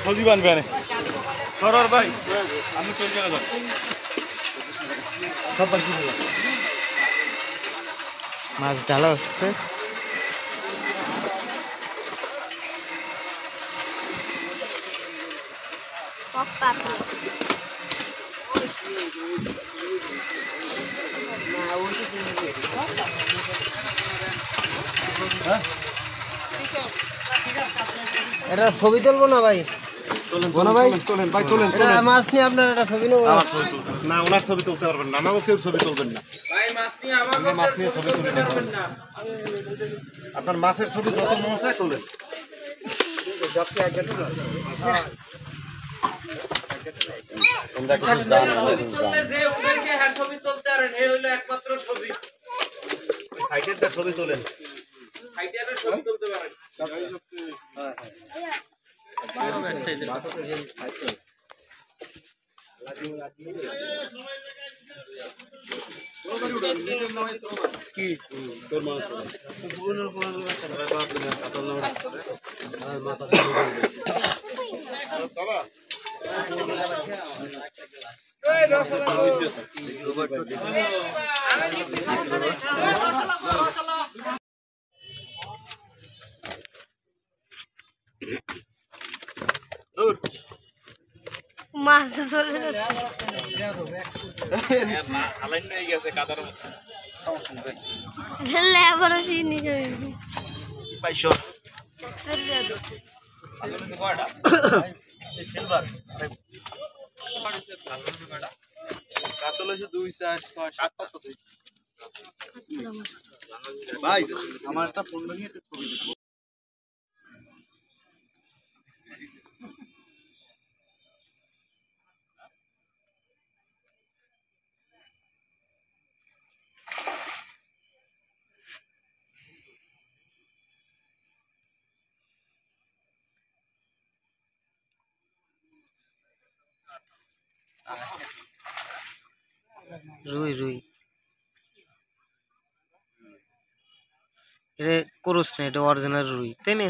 সবজি বানবে না সরার ভাই আমি চলে যাবো মাছ ঢালা হচ্ছে। এটা ছবি তুলবো না ভাই? মাছ নিয়ে আপনার একটা ছবি নেবো না, ওনার ছবি তুলতে পারবেন না, আমাকেও কেউ ছবি তুলবেন না। মাছ নিয়ে ছবি তুলে নেবেন, আপনার মাছের ছবি যত মন চায় তোলেন। ছবি তোলেন কি তোর মাছ মাছ চলে যাচ্ছে লেবারও চিনি বাইশো ভাই আমার একটা ফোন নিয়ে ছবি দিচ্ছি। রুই রুই এটা করস না, এটা অরিজিনাল রুই, তাই না?